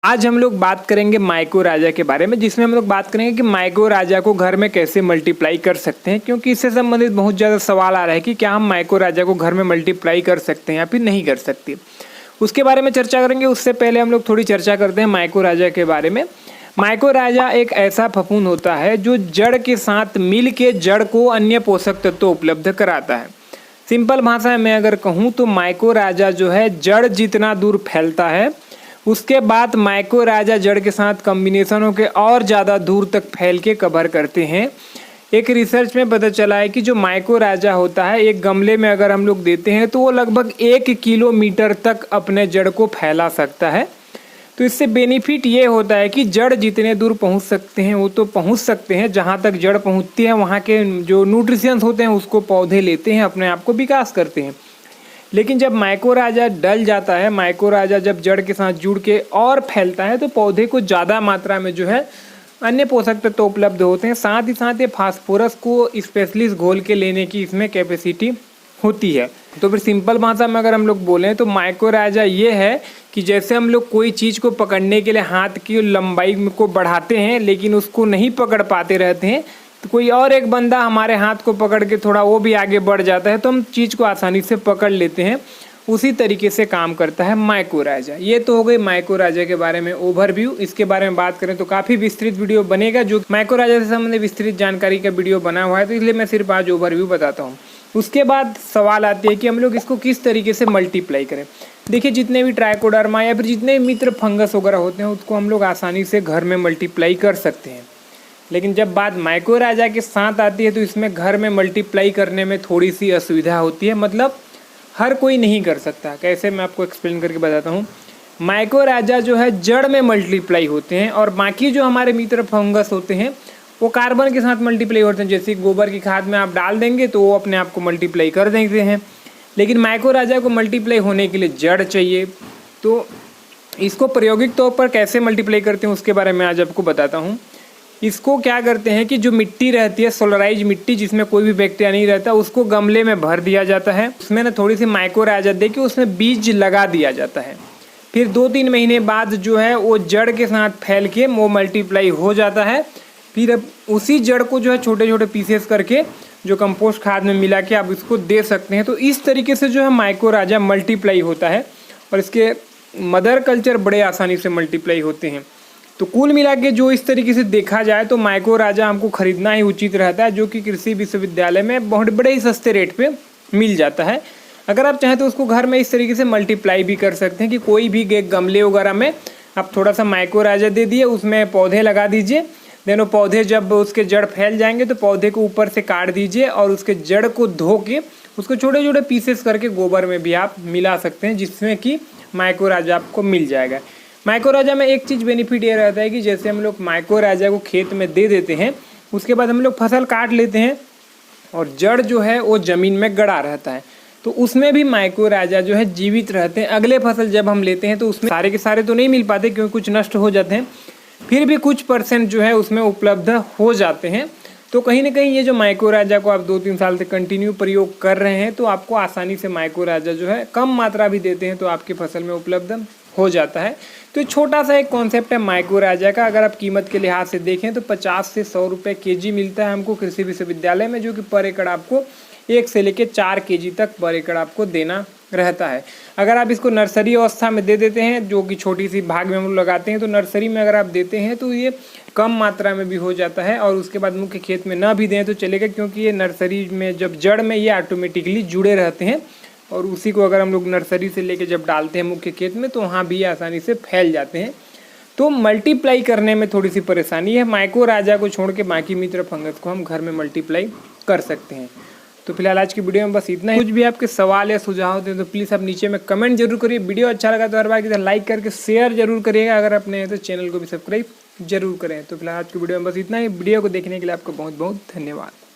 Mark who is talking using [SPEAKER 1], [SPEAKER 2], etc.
[SPEAKER 1] आज हम लोग बात करेंगे माइकोराजा के बारे में, जिसमें हम लोग बात करेंगे कि माइकोराजा को घर में कैसे मल्टीप्लाई कर सकते हैं, क्योंकि इससे संबंधित बहुत ज़्यादा सवाल आ रहा है कि क्या हम माइकोराजा को घर में मल्टीप्लाई कर सकते हैं या फिर नहीं कर सकते। उसके बारे में चर्चा करेंगे। उससे पहले हम लोग थोड़ी चर्चा करते हैं माइकोराजा के बारे में। माइकोराजा एक ऐसा फफूंद होता है जो जड़ के साथ मिल के जड़ को अन्य पोषक तत्व उपलब्ध कराता है। सिंपल भाषा में अगर कहूँ तो माइकोराजा जो है जड़ जितना दूर फैलता है, उसके बाद माइकोराजा जड़ के साथ कॉम्बिनेशन होकर और ज़्यादा दूर तक फैल के कवर करते हैं। एक रिसर्च में पता चला है कि जो माइकोराजा होता है एक गमले में अगर हम लोग देते हैं तो वो लगभग 1 किलोमीटर तक अपने जड़ को फैला सकता है। तो इससे बेनिफिट ये होता है कि जड़ जितने दूर पहुंच सकते हैं वो तो पहुंच सकते हैं, जहां तक जड़ पहुंचती है वहां के जो न्यूट्रिशंस होते हैं उसको पौधे लेते हैं, अपने आप को विकास करते हैं। लेकिन जब माइकोराजा डल जाता है, माइकोराजा जब जड़ के साथ जुड़ के और फैलता है तो पौधे को ज़्यादा मात्रा में जो है अन्य पोषक तत्व उपलब्ध होते हैं। साथ ही साथ ये फास्फोरस को स्पेशली घोल के लेने की इसमें कैपेसिटी होती है। तो फिर सिंपल भाषा में अगर हम लोग बोलें तो माइकोराजा ये है कि जैसे हम लोग कोई चीज़ को पकड़ने के लिए हाथ की लंबाई को बढ़ाते हैं लेकिन उसको नहीं पकड़ पाते रहते हैं, तो कोई और एक बंदा हमारे हाथ को पकड़ के थोड़ा वो भी आगे बढ़ जाता है तो हम चीज़ को आसानी से पकड़ लेते हैं। उसी तरीके से काम करता है माइकोराजा। ये तो हो गई माइकोराजा के बारे में ओवरव्यू। इसके बारे में बात करें तो काफ़ी विस्तृत वीडियो बनेगा, जो माइकोराजा से संबंधित विस्तृत जानकारी का वीडियो बना हुआ है, तो इसलिए मैं सिर्फ आज ओवरव्यू बताता हूँ। उसके बाद सवाल आती है कि हम लोग इसको किस तरीके से मल्टीप्लाई करें। देखिए, जितने भी ट्राइकोडर्मा या फिर जितने मित्र फंगस वगैरह होते हैं उसको हम लोग आसानी से घर में मल्टीप्लाई कर सकते हैं। लेकिन जब बात माइकोराजा के साथ आती है तो इसमें घर में मल्टीप्लाई करने में थोड़ी सी असुविधा होती है, मतलब हर कोई नहीं कर सकता। कैसे, मैं आपको एक्सप्लेन करके बताता हूँ। माइकोराजा जो है जड़ में मल्टीप्लाई होते हैं और बाकी जो हमारे मित्र फंगस होते हैं वो कार्बन के साथ मल्टीप्लाई होते हैं। जैसे गोबर की खाद में आप डाल देंगे तो वो अपने आप को मल्टीप्लाई कर देते हैं। लेकिन माइकोराजा को मल्टीप्लाई होने के लिए जड़ चाहिए। तो इसको प्रायोगिक तौर पर कैसे मल्टीप्लाई करते हैं उसके बारे में आज आपको बताता हूँ। इसको क्या करते हैं कि जो मिट्टी रहती है, सोलराइज मिट्टी जिसमें कोई भी बैक्टीरिया नहीं रहता, उसको गमले में भर दिया जाता है। उसमें ना थोड़ी सी माइकोराजा दे के उसमें बीज लगा दिया जाता है। फिर 2-3 महीने बाद जो है वो जड़ के साथ फैल के वो मल्टीप्लाई हो जाता है। फिर अब उसी जड़ को जो है छोटे छोटे पीसेस करके जो कंपोस्ट खाद में मिला के आप इसको दे सकते हैं। तो इस तरीके से जो है माइकोराजा मल्टीप्लाई होता है और इसके मदर कल्चर बड़े आसानी से मल्टीप्लाई होते हैं। तो कुल मिला के जो इस तरीके से देखा जाए तो माइकोराजा हमको खरीदना ही उचित रहता है, जो कि कृषि विश्वविद्यालय में बहुत बड़े ही सस्ते रेट पे मिल जाता है। अगर आप चाहें तो उसको घर में इस तरीके से मल्टीप्लाई भी कर सकते हैं कि कोई भी गमले वगैरह में आप थोड़ा सा माइकोराजा दे दिए, उसमें पौधे लगा दीजिए। देन वो पौधे जब उसके जड़ फैल जाएंगे तो पौधे को ऊपर से काट दीजिए और उसके जड़ को धो के उसको छोटे छोटे पीसेस करके गोबर में भी आप मिला सकते हैं, जिसमें कि माइकोराजा आपको मिल जाएगा। माइकोराजा में एक चीज़ बेनिफिट ये रहता है कि जैसे हम लोग माइकोराजा को खेत में दे देते हैं, उसके बाद हम लोग फसल काट लेते हैं और जड़ जो है वो ज़मीन में गड़ा रहता है, तो उसमें भी माइकोराजा जो है जीवित रहते हैं। अगले फसल जब हम लेते हैं तो उसमें सारे के सारे तो नहीं मिल पाते क्योंकि कुछ नष्ट हो जाते हैं, फिर भी कुछ % जो है उसमें उपलब्ध हो जाते हैं। तो कहीं ना कहीं ये जो माइकोराजा को आप 2-3 साल से कंटिन्यू प्रयोग कर रहे हैं तो आपको आसानी से माइकोराजा जो है कम मात्रा भी देते हैं तो आपकी फसल में उपलब्ध हो जाता है। तो छोटा सा एक कॉन्सेप्ट है माइकोराजा का। अगर आप कीमत के लिहाज से देखें तो 50 से 100 रुपये केजी मिलता है हमको कृषि विश्वविद्यालय में, जो कि पर एकड़ आपको 1 से लेकर 4 केजी तक पर एकड़ आपको देना रहता है। अगर आप इसको नर्सरी अवस्था में दे देते हैं, जो कि छोटी सी भाग में हम लोग लगाते हैं, तो नर्सरी में अगर आप देते हैं तो ये कम मात्रा में भी हो जाता है और उसके बाद मुख्य खेत में ना भी दें तो चलेगा, क्योंकि ये नर्सरी में जब जड़ में ये ऑटोमेटिकली जुड़े रहते हैं और उसी को अगर हम लोग नर्सरी से लेके जब डालते हैं मुख्य खेत में तो वहाँ भी आसानी से फैल जाते हैं। तो मल्टीप्लाई करने में थोड़ी सी परेशानी है। माइकोराजा को छोड़ के बाकी मित्र फंगस को हम घर में मल्टीप्लाई कर सकते हैं। तो फिलहाल आज की वीडियो में बस इतना ही। कुछ भी आपके सवाल या सुझाव दें तो प्लीज़ आप नीचे में कमेंट जरूर करिए। वीडियो अच्छा लगा तो हर बार की तरह लाइक करके शेयर जरूर करिएगा। अगर अपने तो चैनल को भी सब्सक्राइब जरूर करें। तो फिलहाल आज की वीडियो में बस इतना ही। वीडियो को देखने के लिए आपका बहुत बहुत धन्यवाद।